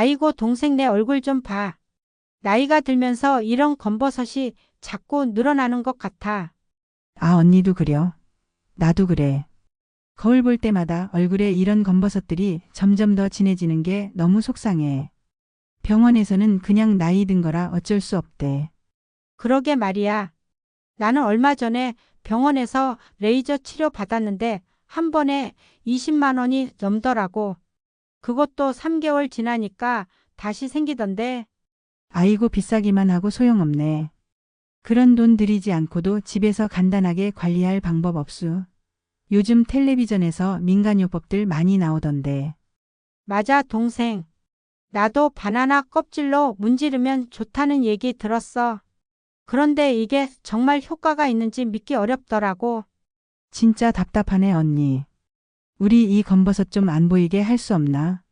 아이고 동생 내 얼굴 좀 봐. 나이가 들면서 이런 검버섯이 자꾸 늘어나는 것 같아. 아, 언니도 그려. 나도 그래. 거울 볼 때마다 얼굴에 이런 검버섯들이 점점 더 진해지는 게 너무 속상해. 병원에서는 그냥 나이 든 거라 어쩔 수 없대. 그러게 말이야. 나는 얼마 전에 병원에서 레이저 치료 받았는데 한 번에 20만 원이 넘더라고. 그것도 3개월 지나니까 다시 생기던데. 아이고 비싸기만 하고 소용없네. 그런 돈 들이지 않고도 집에서 간단하게 관리할 방법 없수. 요즘 텔레비전에서 민간요법들 많이 나오던데. 맞아, 동생. 나도 바나나 껍질로 문지르면 좋다는 얘기 들었어. 그런데 이게 정말 효과가 있는지 믿기 어렵더라고. 진짜 답답하네 언니. 우리 이 검버섯 좀 안 보이게 할 수 없나?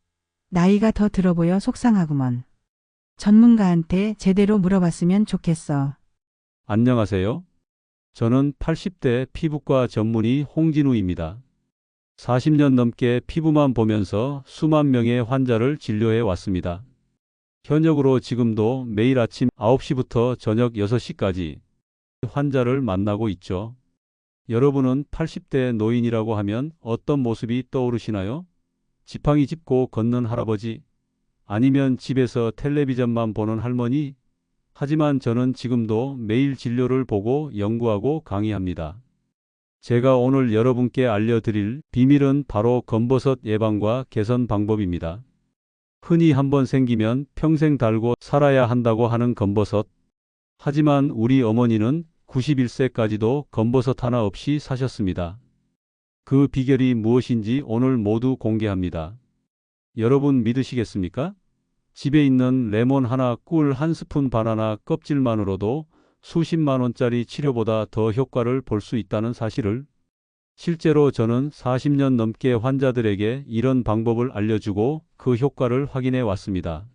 나이가 더 들어 보여 속상하구먼. 전문가한테 제대로 물어봤으면 좋겠어. 안녕하세요. 저는 80대 피부과 전문의 홍진우입니다. 40년 넘게 피부만 보면서 수만 명의 환자를 진료해 왔습니다. 현역으로 지금도 매일 아침 9시부터 저녁 6시까지 환자를 만나고 있죠. 여러분은 80대 노인이라고 하면 어떤 모습이 떠오르시나요? 지팡이 짚고 걷는 할아버지? 아니면 집에서 텔레비전만 보는 할머니? 하지만 저는 지금도 매일 진료를 보고 연구하고 강의합니다. 제가 오늘 여러분께 알려드릴 비밀은 바로 검버섯 예방과 개선 방법입니다. 흔히 한번 생기면 평생 달고 살아야 한다고 하는 검버섯. 하지만 우리 어머니는 91세까지도 검버섯 하나 없이 사셨습니다. 그 비결이 무엇인지 오늘 모두 공개합니다. 여러분 믿으시겠습니까? 집에 있는 레몬 하나, 꿀 한 스푼, 바나나 껍질만으로도 수십만 원짜리 치료보다 더 효과를 볼 수 있다는 사실을. 실제로 저는 40년 넘게 환자들에게 이런 방법을 알려주고 그 효과를 확인해 왔습니다.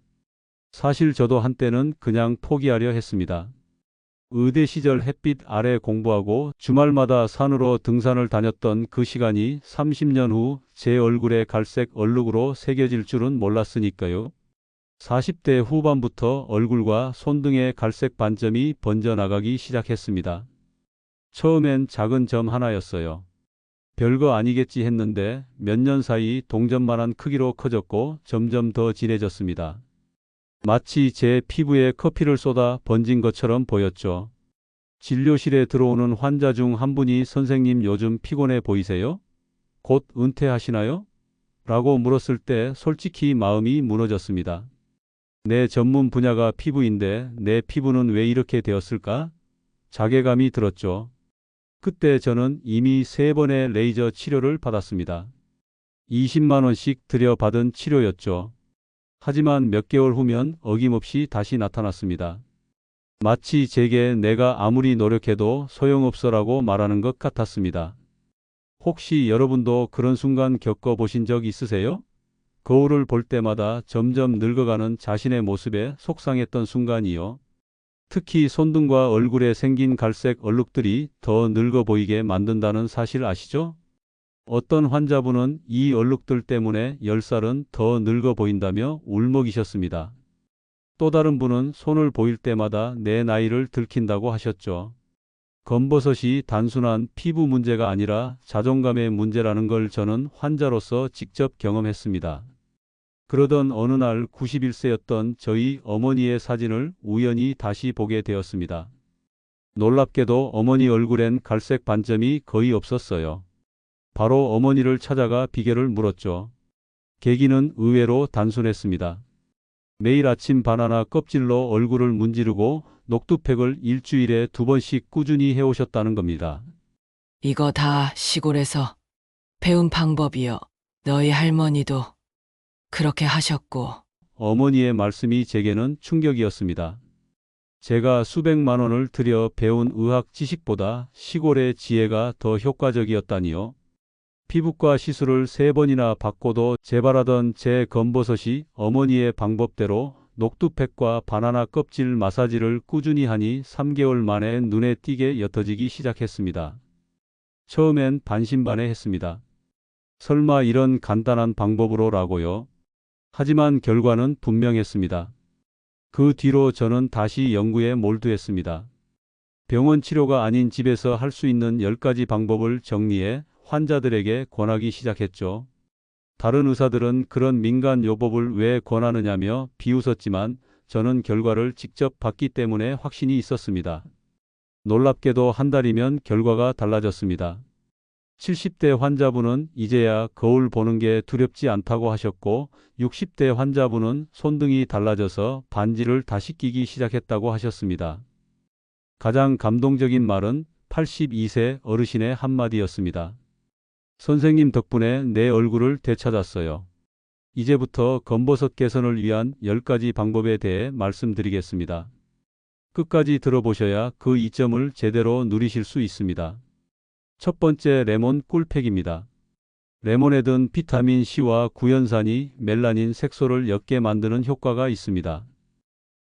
사실 저도 한때는 그냥 포기하려 했습니다. 의대 시절 햇빛 아래 공부하고 주말마다 산으로 등산을 다녔던 그 시간이 30년 후 제 얼굴에 갈색 얼룩으로 새겨질 줄은 몰랐으니까요. 40대 후반부터 얼굴과 손등에 갈색 반점이 번져나가기 시작했습니다. 처음엔 작은 점 하나였어요. 별거 아니겠지 했는데 몇 년 사이 동전만한 크기로 커졌고 점점 더 진해졌습니다. 마치 제 피부에 커피를 쏟아 번진 것처럼 보였죠. 진료실에 들어오는 환자 중 한 분이 선생님 요즘 피곤해 보이세요? 곧 은퇴하시나요? 라고 물었을 때 솔직히 마음이 무너졌습니다. 내 전문 분야가 피부인데 내 피부는 왜 이렇게 되었을까? 자괴감이 들었죠. 그때 저는 이미 3번의 레이저 치료를 받았습니다. 20만 원씩 들여받은 치료였죠. 하지만 몇 개월 후면 어김없이 다시 나타났습니다. 마치 제게 내가 아무리 노력해도 소용없어라고 말하는 것 같았습니다. 혹시 여러분도 그런 순간 겪어보신 적 있으세요? 거울을 볼 때마다 점점 늙어가는 자신의 모습에 속상했던 순간이요. 특히 손등과 얼굴에 생긴 갈색 얼룩들이 더 늙어 보이게 만든다는 사실 아시죠? 어떤 환자분은 이 얼룩들 때문에 10살은 더 늙어 보인다며 울먹이셨습니다. 또 다른 분은 손을 보일 때마다 내 나이를 들킨다고 하셨죠. 검버섯이 단순한 피부 문제가 아니라 자존감의 문제라는 걸 저는 환자로서 직접 경험했습니다. 그러던 어느 날 91세였던 저희 어머니의 사진을 우연히 다시 보게 되었습니다. 놀랍게도 어머니 얼굴엔 갈색 반점이 거의 없었어요. 바로 어머니를 찾아가 비결을 물었죠. 계기는 의외로 단순했습니다. 매일 아침 바나나 껍질로 얼굴을 문지르고 녹두팩을 일주일에 2번씩 꾸준히 해오셨다는 겁니다. 이거 다 시골에서 배운 방법이요. 너희 할머니도 그렇게 하셨고. 어머니의 말씀이 제게는 충격이었습니다. 제가 수백만 원을 들여 배운 의학 지식보다 시골의 지혜가 더 효과적이었다니요. 피부과 시술을 3번이나 받고도 재발하던 제 검버섯이 어머니의 방법대로 녹두팩과 바나나 껍질 마사지를 꾸준히 하니 3개월 만에 눈에 띄게 옅어지기 시작했습니다. 처음엔 반신반의했습니다. 설마 이런 간단한 방법으로라고요? 하지만 결과는 분명했습니다. 그 뒤로 저는 다시 연구에 몰두했습니다. 병원 치료가 아닌 집에서 할 수 있는 10가지 방법을 정리해 환자들에게 권하기 시작했죠. 다른 의사들은 그런 민간 요법을 왜 권하느냐며 비웃었지만 저는 결과를 직접 봤기 때문에 확신이 있었습니다. 놀랍게도 한 달이면 결과가 달라졌습니다. 70대 환자분은 이제야 거울 보는 게 두렵지 않다고 하셨고 60대 환자분은 손등이 달라져서 반지를 다시 끼기 시작했다고 하셨습니다. 가장 감동적인 말은 82세 어르신의 한마디였습니다. 선생님 덕분에 내 얼굴을 되찾았어요. 이제부터 검버섯 개선을 위한 10가지 방법에 대해 말씀드리겠습니다. 끝까지 들어보셔야 그 이점을 제대로 누리실 수 있습니다. 첫 번째, 레몬 꿀팩입니다. 레몬에 든 비타민 C와 구연산이 멜라닌 색소를 옅게 만드는 효과가 있습니다.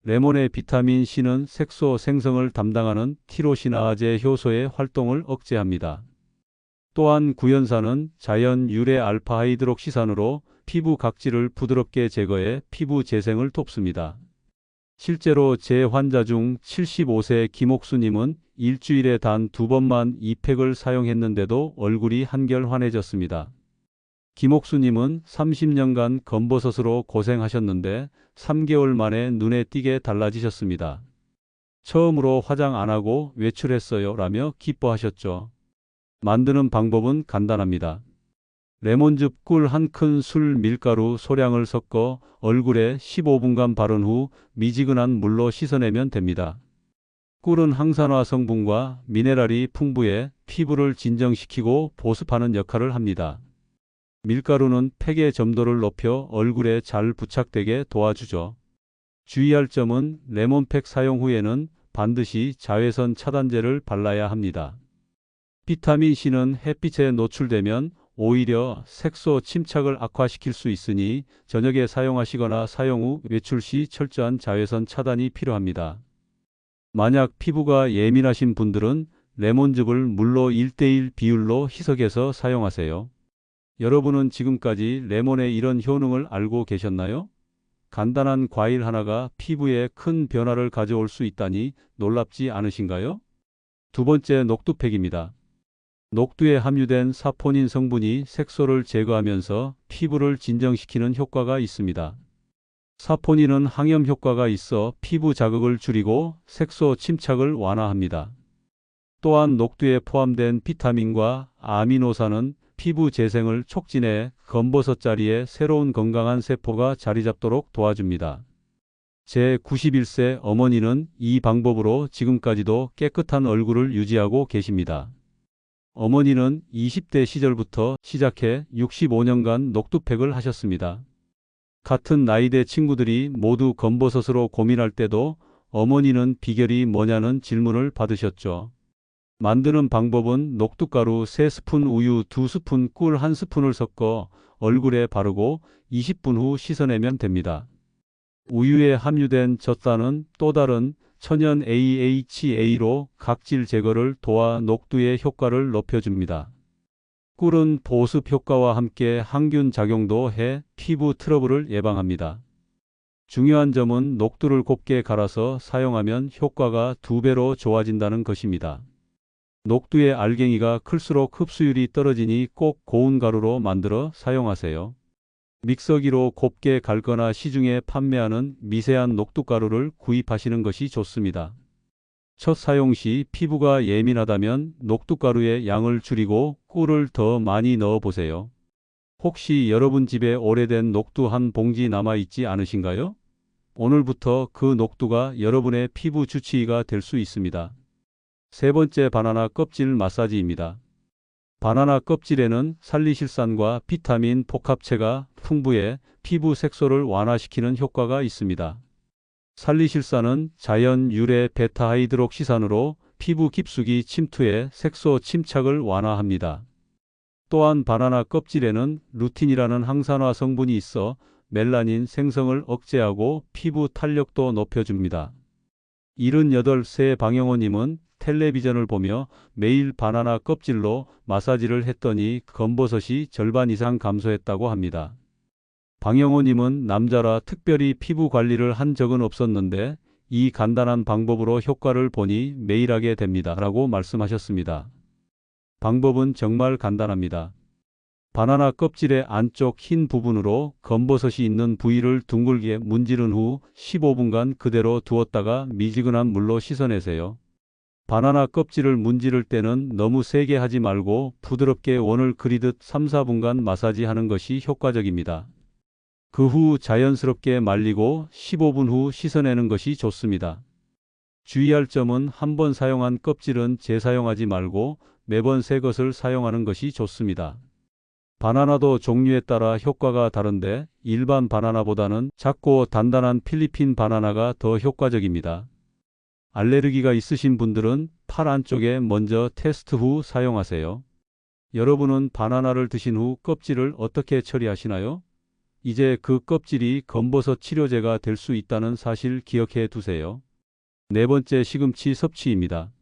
레몬의 비타민 C는 색소 생성을 담당하는 티로시나아제 효소의 활동을 억제합니다. 또한 구연산은 자연 유래 알파 하이드록시산으로 피부 각질을 부드럽게 제거해 피부 재생을 돕습니다. 실제로 제 환자 중 75세 김옥수님은 일주일에 단 2번만 이 팩을 사용했는데도 얼굴이 한결 환해졌습니다. 김옥수님은 30년간 검버섯으로 고생하셨는데 3개월 만에 눈에 띄게 달라지셨습니다. 처음으로 화장 안 하고 외출했어요 라며 기뻐하셨죠. 만드는 방법은 간단합니다. 레몬즙 꿀 1큰술 밀가루 소량을 섞어 얼굴에 15분간 바른 후 미지근한 물로 씻어내면 됩니다. 꿀은 항산화 성분과 미네랄이 풍부해 피부를 진정시키고 보습하는 역할을 합니다. 밀가루는 팩의 점도를 높여 얼굴에 잘 부착되게 도와주죠. 주의할 점은 레몬팩 사용 후에는 반드시 자외선 차단제를 발라야 합니다. 비타민 C는 햇빛에 노출되면 오히려 색소 침착을 악화시킬 수 있으니 저녁에 사용하시거나 사용 후 외출 시 철저한 자외선 차단이 필요합니다. 만약 피부가 예민하신 분들은 레몬즙을 물로 1:1 비율로 희석해서 사용하세요. 여러분은 지금까지 레몬의 이런 효능을 알고 계셨나요? 간단한 과일 하나가 피부에 큰 변화를 가져올 수 있다니 놀랍지 않으신가요? 두 번째, 녹두팩입니다. 녹두에 함유된 사포닌 성분이 색소를 제거하면서 피부를 진정시키는 효과가 있습니다. 사포닌은 항염 효과가 있어 피부 자극을 줄이고 색소 침착을 완화합니다. 또한 녹두에 포함된 비타민과 아미노산은 피부 재생을 촉진해 검버섯 자리에 새로운 건강한 세포가 자리 잡도록 도와줍니다. 제 91세 어머니는 이 방법으로 지금까지도 깨끗한 얼굴을 유지하고 계십니다. 어머니는 20대 시절부터 시작해 65년간 녹두팩을 하셨습니다. 같은 나이대 친구들이 모두 검버섯으로 고민할 때도 어머니는 비결이 뭐냐는 질문을 받으셨죠. 만드는 방법은 녹두가루 3스푼, 우유 2스푼, 꿀 1스푼을 섞어 얼굴에 바르고 20분 후 씻어내면 됩니다. 우유에 함유된 젖산은 또 다른 천연 AHA로 각질 제거를 도와 녹두의 효과를 높여줍니다. 꿀은 보습 효과와 함께 항균 작용도 해 피부 트러블을 예방합니다. 중요한 점은 녹두를 곱게 갈아서 사용하면 효과가 2배로 좋아진다는 것입니다. 녹두의 알갱이가 클수록 흡수율이 떨어지니 꼭 고운 가루로 만들어 사용하세요. 믹서기로 곱게 갈거나 시중에 판매하는 미세한 녹두가루를 구입하시는 것이 좋습니다. 첫 사용 시 피부가 예민하다면 녹두가루의 양을 줄이고 꿀을 더 많이 넣어 보세요. 혹시 여러분 집에 오래된 녹두 한 봉지 남아있지 않으신가요? 오늘부터 그 녹두가 여러분의 피부 주치의가 될 수 있습니다. 세 번째, 바나나 껍질 마사지입니다. 바나나 껍질에는 살리실산과 비타민 복합체가 풍부해 피부 색소를 완화시키는 효과가 있습니다. 살리실산은 자연 유래 베타하이드록시산으로 피부 깊숙이 침투해 색소 침착을 완화합니다. 또한 바나나 껍질에는 루틴이라는 항산화 성분이 있어 멜라닌 생성을 억제하고 피부 탄력도 높여줍니다. 78세 방영호님은 텔레비전을 보며 매일 바나나 껍질로 마사지를 했더니 검버섯이 절반 이상 감소했다고 합니다. 방영호님은 남자라 특별히 피부 관리를 한 적은 없었는데 이 간단한 방법으로 효과를 보니 매일 하게 됩니다. 라고 말씀하셨습니다. 방법은 정말 간단합니다. 바나나 껍질의 안쪽 흰 부분으로 검버섯이 있는 부위를 둥글게 문지른 후 15분간 그대로 두었다가 미지근한 물로 씻어내세요. 바나나 껍질을 문지를 때는 너무 세게 하지 말고 부드럽게 원을 그리듯 3-4분간 마사지하는 것이 효과적입니다. 그 후 자연스럽게 말리고 15분 후 씻어내는 것이 좋습니다. 주의할 점은 한 번 사용한 껍질은 재사용하지 말고 매번 새 것을 사용하는 것이 좋습니다. 바나나도 종류에 따라 효과가 다른데 일반 바나나보다는 작고 단단한 필리핀 바나나가 더 효과적입니다. 알레르기가 있으신 분들은 팔 안쪽에 먼저 테스트 후 사용하세요. 여러분은 바나나를 드신 후 껍질을 어떻게 처리하시나요? 이제 그 껍질이 검버섯 치료제가 될 수 있다는 사실 기억해 두세요. 네 번째, 시금치 섭취입니다.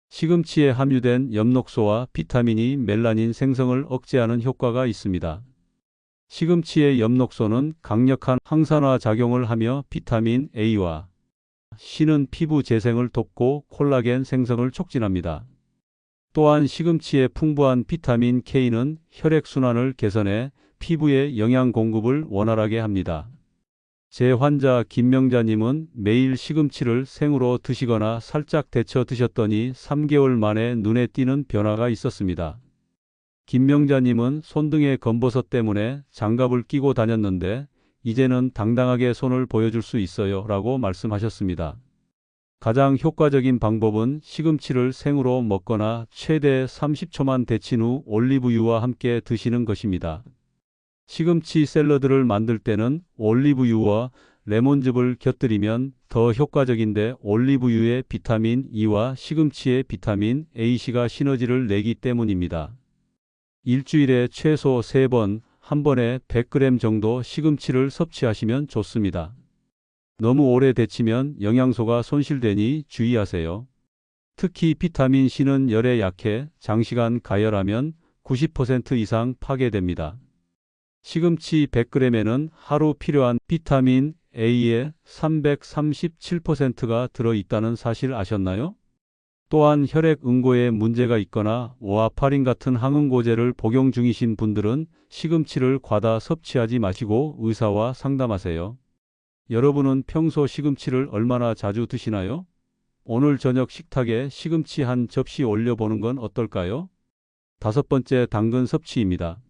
시금치에 함유된 엽록소와 비타민이 멜라닌 생성을 억제하는 효과가 있습니다. 시금치의 엽록소는 강력한 항산화 작용을 하며 비타민 A와 C는 피부 재생을 돕고 콜라겐 생성을 촉진합니다. 또한 시금치의 풍부한 비타민 K는 혈액순환을 개선해 피부의 영양 공급을 원활하게 합니다. 제 환자 김명자님은 매일 시금치를 생으로 드시거나 살짝 데쳐 드셨더니 3개월 만에 눈에 띄는 변화가 있었습니다. 김명자님은 손등의 검버섯 때문에 장갑을 끼고 다녔는데 이제는 당당하게 손을 보여줄 수 있어요 라고 말씀하셨습니다. 가장 효과적인 방법은 시금치를 생으로 먹거나 최대 30초만 데친 후 올리브유와 함께 드시는 것입니다. 시금치 샐러드를 만들 때는 올리브유와 레몬즙을 곁들이면 더 효과적인데 올리브유의 비타민 E와 시금치의 비타민 AC가 시너지를 내기 때문입니다. 일주일에 최소 3번, 한 번에 100g 정도 시금치를 섭취하시면 좋습니다. 너무 오래 데치면 영양소가 손실되니 주의하세요. 특히 비타민 C는 열에 약해 장시간 가열하면 90% 이상 파괴됩니다. 시금치 100g에는 하루 필요한 비타민 A의 337%가 들어있다는 사실 아셨나요? 또한 혈액 응고에 문제가 있거나 오아파린 같은 항응고제를 복용 중이신 분들은 시금치를 과다 섭취하지 마시고 의사와 상담하세요. 여러분은 평소 시금치를 얼마나 자주 드시나요? 오늘 저녁 식탁에 시금치 한 접시 올려보는 건 어떨까요? 다섯 번째, 당근 섭취입니다.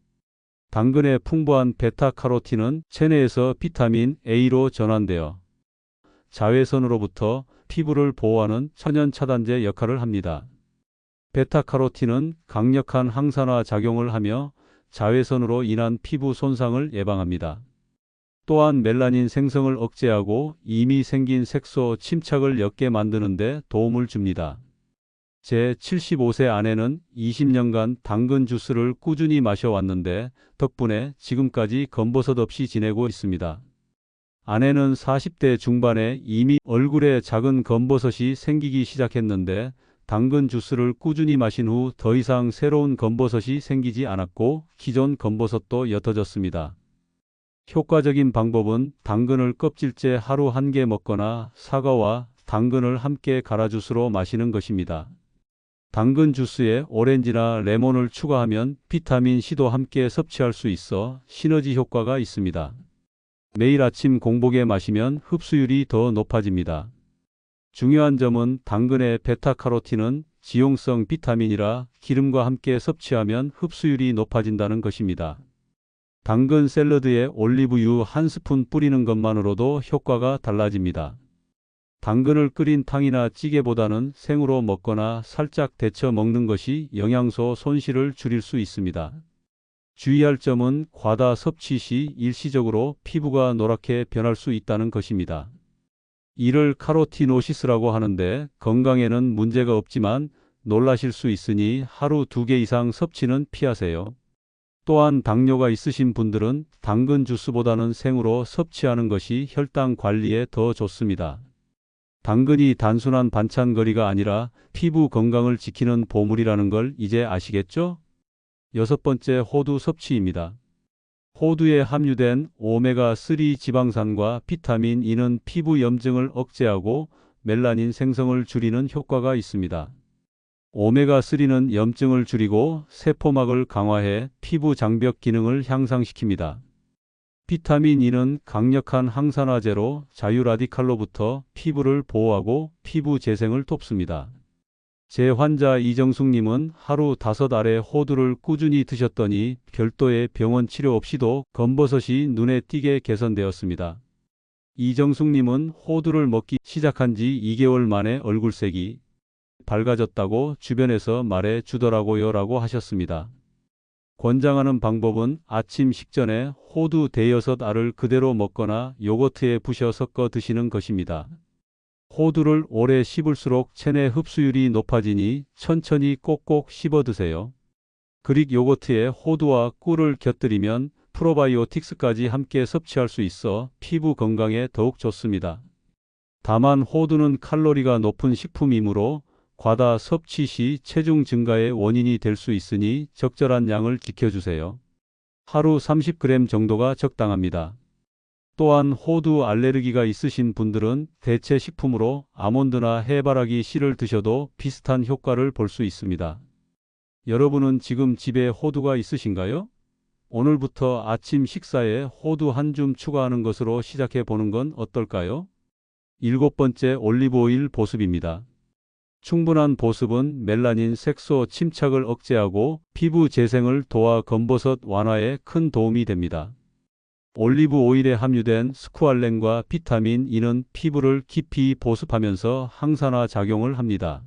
당근의 풍부한 베타카로틴은 체내에서 비타민 A로 전환되어 자외선으로부터 피부를 보호하는 천연 차단제 역할을 합니다. 베타카로틴은 강력한 항산화 작용을 하며 자외선으로 인한 피부 손상을 예방합니다. 또한 멜라닌 생성을 억제하고 이미 생긴 색소 침착을 옅게 만드는 데 도움을 줍니다. 제 75세 아내는 20년간 당근 주스를 꾸준히 마셔왔는데 덕분에 지금까지 검버섯 없이 지내고 있습니다. 아내는 40대 중반에 이미 얼굴에 작은 검버섯이 생기기 시작했는데 당근 주스를 꾸준히 마신 후 더 이상 새로운 검버섯이 생기지 않았고 기존 검버섯도 옅어졌습니다. 효과적인 방법은 당근을 껍질째 하루 1개 먹거나 사과와 당근을 함께 갈아 주스로 마시는 것입니다. 당근 주스에 오렌지나 레몬을 추가하면 비타민 C도 함께 섭취할 수 있어 시너지 효과가 있습니다. 매일 아침 공복에 마시면 흡수율이 더 높아집니다. 중요한 점은 당근의 베타카로틴은 지용성 비타민이라 기름과 함께 섭취하면 흡수율이 높아진다는 것입니다. 당근 샐러드에 올리브유 1스푼 뿌리는 것만으로도 효과가 달라집니다. 당근을 끓인 탕이나 찌개보다는 생으로 먹거나 살짝 데쳐 먹는 것이 영양소 손실을 줄일 수 있습니다. 주의할 점은 과다 섭취 시 일시적으로 피부가 노랗게 변할 수 있다는 것입니다. 이를 카로티노시스라고 하는데 건강에는 문제가 없지만 놀라실 수 있으니 하루 2개 이상 섭취는 피하세요. 또한 당뇨가 있으신 분들은 당근 주스보다는 생으로 섭취하는 것이 혈당 관리에 더 좋습니다. 당근이 단순한 반찬거리가 아니라 피부 건강을 지키는 보물이라는 걸 이제 아시겠죠? 여섯 번째, 호두 섭취입니다. 호두에 함유된 오메가3 지방산과 비타민 E는 피부 염증을 억제하고 멜라닌 생성을 줄이는 효과가 있습니다. 오메가3는 염증을 줄이고 세포막을 강화해 피부 장벽 기능을 향상시킵니다. 비타민 E는 강력한 항산화제로 자유라디칼로부터 피부를 보호하고 피부 재생을 돕습니다. 제 환자 이정숙님은 하루 5알의 호두를 꾸준히 드셨더니 별도의 병원 치료 없이도 검버섯이 눈에 띄게 개선되었습니다. 이정숙님은 호두를 먹기 시작한 지 2개월 만에 얼굴색이 밝아졌다고 주변에서 말해 주더라고요 라고 하셨습니다. 권장하는 방법은 아침 식전에 호두 대여섯 알을 그대로 먹거나 요거트에 부셔 섞어 드시는 것입니다. 호두를 오래 씹을수록 체내 흡수율이 높아지니 천천히 꼭꼭 씹어 드세요. 그릭 요거트에 호두와 꿀을 곁들이면 프로바이오틱스까지 함께 섭취할 수 있어 피부 건강에 더욱 좋습니다. 다만 호두는 칼로리가 높은 식품이므로 과다 섭취 시 체중 증가의 원인이 될 수 있으니 적절한 양을 지켜주세요. 하루 30g 정도가 적당합니다. 또한 호두 알레르기가 있으신 분들은 대체 식품으로 아몬드나 해바라기 씨를 드셔도 비슷한 효과를 볼 수 있습니다. 여러분은 지금 집에 호두가 있으신가요? 오늘부터 아침 식사에 호두 한 줌 추가하는 것으로 시작해 보는 건 어떨까요? 7번째, 올리브 오일 보습입니다. 충분한 보습은 멜라닌 색소 침착을 억제하고 피부 재생을 도와 검버섯 완화에 큰 도움이 됩니다. 올리브 오일에 함유된 스쿠알렌과 비타민 E는 피부를 깊이 보습하면서 항산화 작용을 합니다.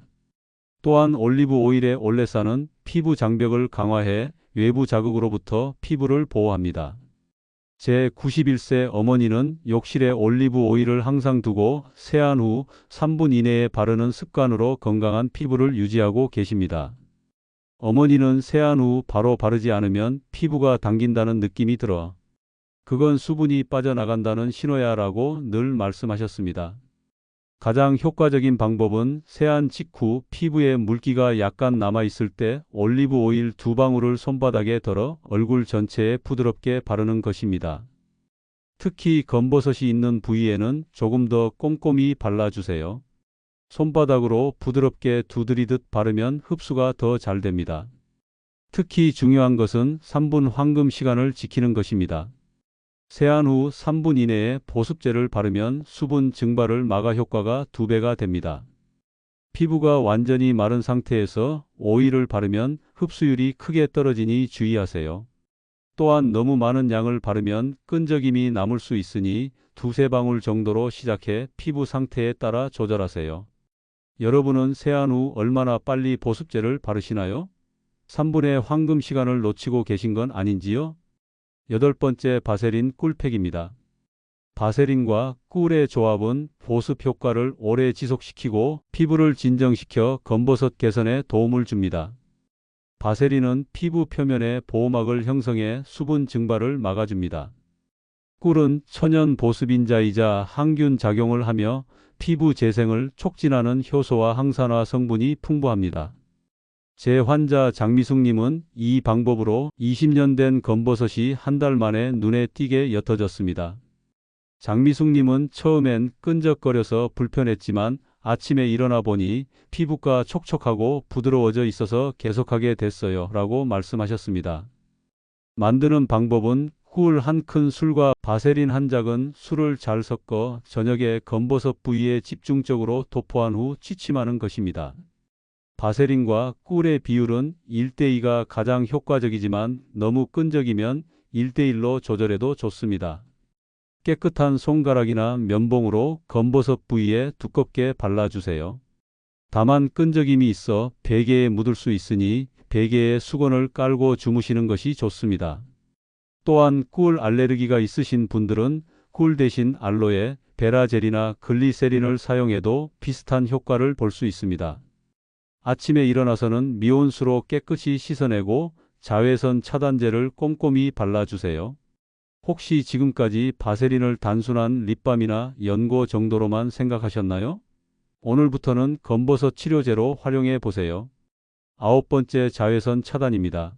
또한 올리브 오일의 올레산은 피부 장벽을 강화해 외부 자극으로부터 피부를 보호합니다. 제 91세 어머니는 욕실에 올리브 오일을 항상 두고 세안 후 3분 이내에 바르는 습관으로 건강한 피부를 유지하고 계십니다. 어머니는 세안 후 바로 바르지 않으면 피부가 당긴다는 느낌이 들어 그건 수분이 빠져나간다는 신호야 라고 늘 말씀하셨습니다. 가장 효과적인 방법은 세안 직후 피부에 물기가 약간 남아있을 때 올리브 오일 2방울을 손바닥에 덜어 얼굴 전체에 부드럽게 바르는 것입니다. 특히 검버섯이 있는 부위에는 조금 더 꼼꼼히 발라주세요. 손바닥으로 부드럽게 두드리듯 바르면 흡수가 더 잘 됩니다. 특히 중요한 것은 3분 황금 시간을 지키는 것입니다. 세안 후 3분 이내에 보습제를 바르면 수분 증발을 막아 효과가 2배가 됩니다. 피부가 완전히 마른 상태에서 오일을 바르면 흡수율이 크게 떨어지니 주의하세요. 또한 너무 많은 양을 바르면 끈적임이 남을 수 있으니 2~3방울 정도로 시작해 피부 상태에 따라 조절하세요. 여러분은 세안 후 얼마나 빨리 보습제를 바르시나요? 3분의 황금 시간을 놓치고 계신 건 아닌지요? 8번째, 바세린 꿀팩입니다. 바세린과 꿀의 조합은 보습 효과를 오래 지속시키고 피부를 진정시켜 검버섯 개선에 도움을 줍니다. 바세린은 피부 표면에 보호막을 형성해 수분 증발을 막아줍니다. 꿀은 천연 보습인자이자 항균 작용을 하며 피부 재생을 촉진하는 효소와 항산화 성분이 풍부합니다. 제 환자 장미숙님은 이 방법으로 20년 된 검버섯이 한 달 만에 눈에 띄게 옅어졌습니다. 장미숙님은 처음엔 끈적거려서 불편했지만 아침에 일어나 보니 피부가 촉촉하고 부드러워져 있어서 계속하게 됐어요 라고 말씀하셨습니다. 만드는 방법은 꿀 1큰술과 바세린 1작은 술을 잘 섞어 저녁에 검버섯 부위에 집중적으로 도포한 후 취침하는 것입니다. 바세린과 꿀의 비율은 1:2가 가장 효과적이지만 너무 끈적이면 1:1로 조절해도 좋습니다. 깨끗한 손가락이나 면봉으로 검버섯 부위에 두껍게 발라주세요. 다만 끈적임이 있어 베개에 묻을 수 있으니 베개에 수건을 깔고 주무시는 것이 좋습니다. 또한 꿀 알레르기가 있으신 분들은 꿀 대신 알로에, 베라젤이나 글리세린을 사용해도 비슷한 효과를 볼 수 있습니다. 아침에 일어나서는 미온수로 깨끗이 씻어내고 자외선 차단제를 꼼꼼히 발라주세요. 혹시 지금까지 바세린을 단순한 립밤이나 연고 정도로만 생각하셨나요? 오늘부터는 검버섯 치료제로 활용해 보세요. 9번째, 자외선 차단입니다.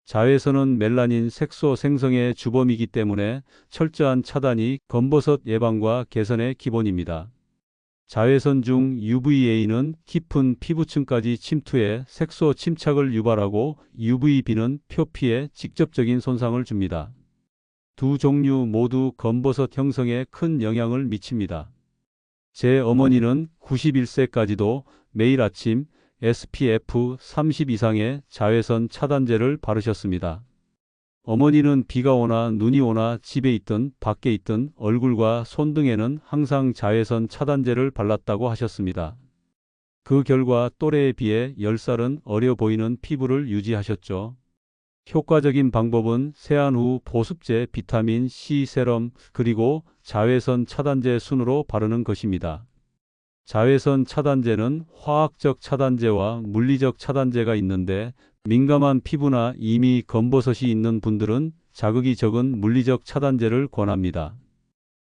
자외선은 멜라닌 색소 생성의 주범이기 때문에 철저한 차단이 검버섯 예방과 개선의 기본입니다. 자외선 중 UVA는 깊은 피부층까지 침투해 색소 침착을 유발하고 UVB는 표피에 직접적인 손상을 줍니다. 두 종류 모두 검버섯 형성에 큰 영향을 미칩니다. 제 어머니는 91세까지도 매일 아침 SPF 30 이상의 자외선 차단제를 바르셨습니다. 어머니는 비가 오나 눈이 오나 집에 있든 밖에 있든 얼굴과 손 등에는 항상 자외선 차단제를 발랐다고 하셨습니다. 그 결과 또래에 비해 10살은 어려 보이는 피부를 유지하셨죠. 효과적인 방법은 세안 후 보습제, 비타민 C 세럼, 그리고 자외선 차단제 순으로 바르는 것입니다. 자외선 차단제는 화학적 차단제와 물리적 차단제가 있는데 민감한 피부나 이미 검버섯이 있는 분들은 자극이 적은 물리적 차단제를 권합니다.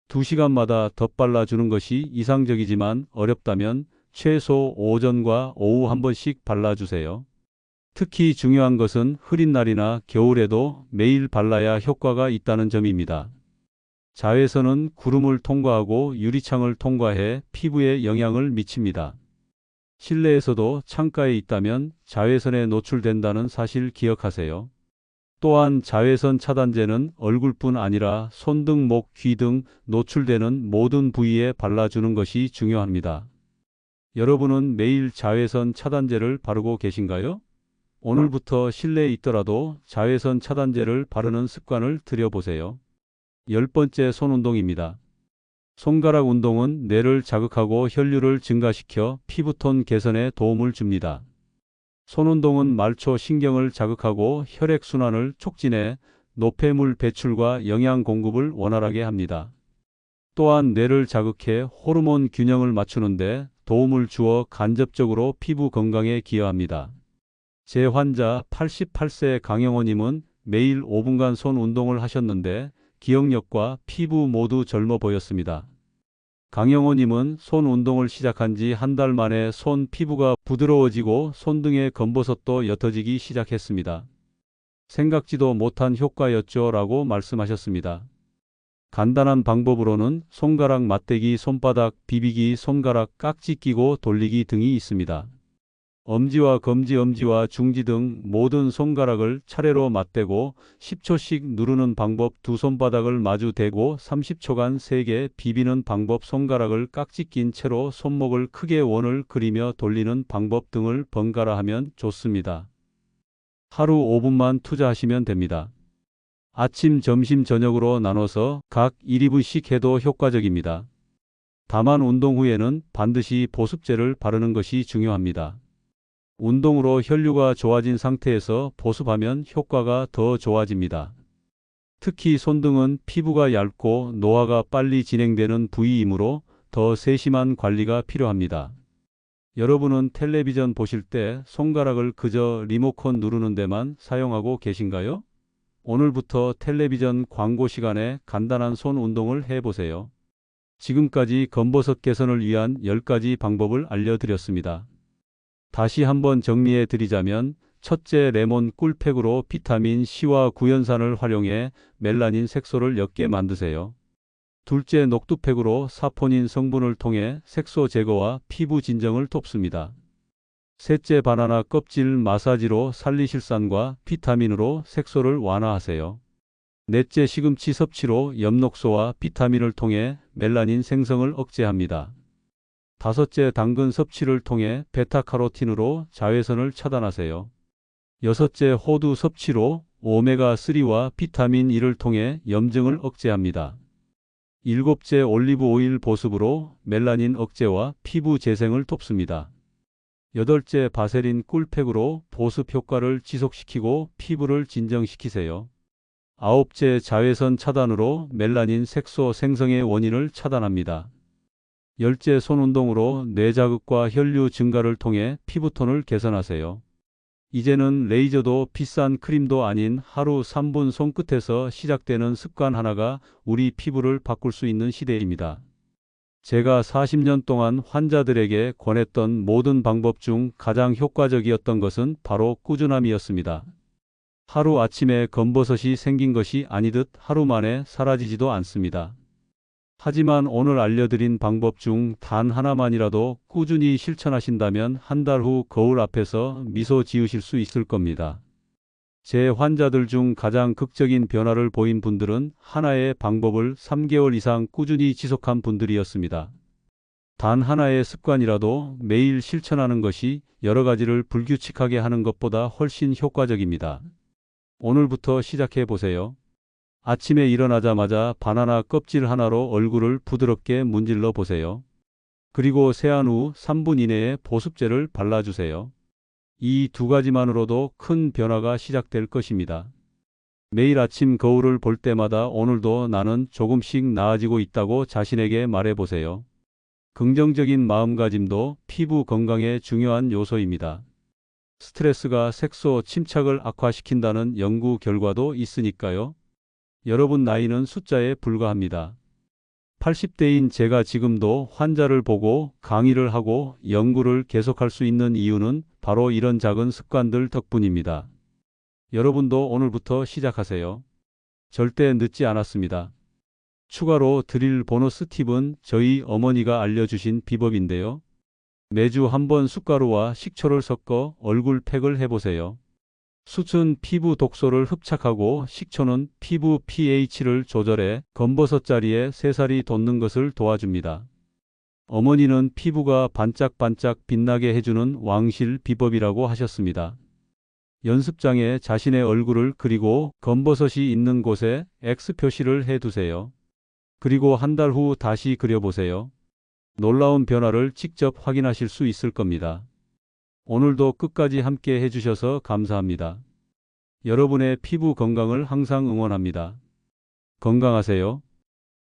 2시간마다 덧발라주는 것이 이상적이지만 어렵다면 최소 오전과 오후 한 번씩 발라주세요. 특히 중요한 것은 흐린 날이나 겨울에도 매일 발라야 효과가 있다는 점입니다. 자외선은 구름을 통과하고 유리창을 통과해 피부에 영향을 미칩니다. 실내에서도 창가에 있다면 자외선에 노출된다는 사실 기억하세요. 또한 자외선 차단제는 얼굴뿐 아니라 손 등 목, 귀 등 노출되는 모든 부위에 발라주는 것이 중요합니다. 여러분은 매일 자외선 차단제를 바르고 계신가요? 오늘부터 실내에 있더라도 자외선 차단제를 바르는 습관을 들여보세요. 10번째 손운동입니다. 손가락 운동은 뇌를 자극하고 혈류를 증가시켜 피부톤 개선에 도움을 줍니다. 손운동은 말초 신경을 자극하고 혈액순환을 촉진해 노폐물 배출과 영양 공급을 원활하게 합니다. 또한 뇌를 자극해 호르몬 균형을 맞추는데 도움을 주어 간접적으로 피부 건강에 기여합니다. 제 환자 88세 강영호님은 매일 5분간 손 운동을 하셨는데 기억력과 피부 모두 젊어 보였습니다. 강영호님은 손 운동을 시작한 지 한 달 만에 손 피부가 부드러워지고 손등의 검버섯도 옅어지기 시작했습니다. 생각지도 못한 효과였죠 라고 말씀하셨습니다. 간단한 방법으로는 손가락 맞대기, 손바닥 비비기, 손가락 깍지 끼고 돌리기 등이 있습니다. 엄지와 검지, 엄지와 중지 등 모든 손가락을 차례로 맞대고 10초씩 누르는 방법, 두 손바닥을 마주 대고 30초간 세게 비비는 방법, 손가락을 깍지 낀 채로 손목을 크게 원을 그리며 돌리는 방법 등을 번갈아 하면 좋습니다. 하루 5분만 투자하시면 됩니다. 아침, 점심, 저녁으로 나눠서 각 1~2분씩 해도 효과적입니다. 다만 운동 후에는 반드시 보습제를 바르는 것이 중요합니다. 운동으로 혈류가 좋아진 상태에서 보습하면 효과가 더 좋아집니다. 특히 손등은 피부가 얇고 노화가 빨리 진행되는 부위이므로 더 세심한 관리가 필요합니다. 여러분은 텔레비전 보실 때 손가락을 그저 리모컨 누르는 데만 사용하고 계신가요? 오늘부터 텔레비전 광고 시간에 간단한 손 운동을 해보세요. 지금까지 검버섯 개선을 위한 10가지 방법을 알려드렸습니다. 다시 한번 정리해 드리자면 첫째, 레몬 꿀팩으로 비타민 C와 구연산을 활용해 멜라닌 색소를 옅게 만드세요. 둘째, 녹두팩으로 사포닌 성분을 통해 색소 제거와 피부 진정을 돕습니다. 셋째, 바나나 껍질 마사지로 살리실산과 비타민으로 색소를 완화하세요. 넷째, 시금치 섭취로 엽록소와 비타민을 통해 멜라닌 생성을 억제합니다. 다섯째, 당근 섭취를 통해 베타카로틴으로 자외선을 차단하세요. 여섯째, 호두 섭취로 오메가3와 비타민 E를 통해 염증을 억제합니다. 일곱째, 올리브 오일 보습으로 멜라닌 억제와 피부 재생을 돕습니다. 여덟째, 바세린 꿀팩으로 보습 효과를 지속시키고 피부를 진정시키세요. 아홉째, 자외선 차단으로 멜라닌 색소 생성의 원인을 차단합니다. 열째, 손운동으로 뇌자극과 혈류 증가를 통해 피부톤을 개선하세요. 이제는 레이저도 비싼 크림도 아닌 하루 3분 손끝에서 시작되는 습관 하나가 우리 피부를 바꿀 수 있는 시대입니다. 제가 40년 동안 환자들에게 권했던 모든 방법 중 가장 효과적이었던 것은 바로 꾸준함이었습니다. 하루 아침에 검버섯이 생긴 것이 아니듯 하루 만에 사라지지도 않습니다. 하지만 오늘 알려드린 방법 중 단 하나만이라도 꾸준히 실천하신다면 한 달 후 거울 앞에서 미소 지으실 수 있을 겁니다. 제 환자들 중 가장 극적인 변화를 보인 분들은 하나의 방법을 3개월 이상 꾸준히 지속한 분들이었습니다. 단 하나의 습관이라도 매일 실천하는 것이 여러 가지를 불규칙하게 하는 것보다 훨씬 효과적입니다. 오늘부터 시작해 보세요. 아침에 일어나자마자 바나나 껍질 하나로 얼굴을 부드럽게 문질러 보세요. 그리고 세안 후 3분 이내에 보습제를 발라주세요. 이 두 가지만으로도 큰 변화가 시작될 것입니다. 매일 아침 거울을 볼 때마다 오늘도 나는 조금씩 나아지고 있다고 자신에게 말해보세요. 긍정적인 마음가짐도 피부 건강에 중요한 요소입니다. 스트레스가 색소 침착을 악화시킨다는 연구 결과도 있으니까요. 여러분 나이는 숫자에 불과합니다. 80대인 제가 지금도 환자를 보고 강의를 하고 연구를 계속할 수 있는 이유는 바로 이런 작은 습관들 덕분입니다. 여러분도 오늘부터 시작하세요. 절대 늦지 않았습니다. 추가로 드릴 보너스 팁은 저희 어머니가 알려주신 비법인데요. 매주 한 번 숟가루와 식초를 섞어 얼굴 팩을 해보세요. 숯은 피부 독소를 흡착하고 식초는 피부 pH를 조절해 검버섯 자리에 새살이 돋는 것을 도와줍니다. 어머니는 피부가 반짝반짝 빛나게 해주는 왕실 비법이라고 하셨습니다. 연습장에 자신의 얼굴을 그리고 검버섯이 있는 곳에 X 표시를 해두세요. 그리고 한 달 후 다시 그려보세요. 놀라운 변화를 직접 확인하실 수 있을 겁니다. 오늘도 끝까지 함께 해주셔서 감사합니다. 여러분의 피부 건강을 항상 응원합니다. 건강하세요.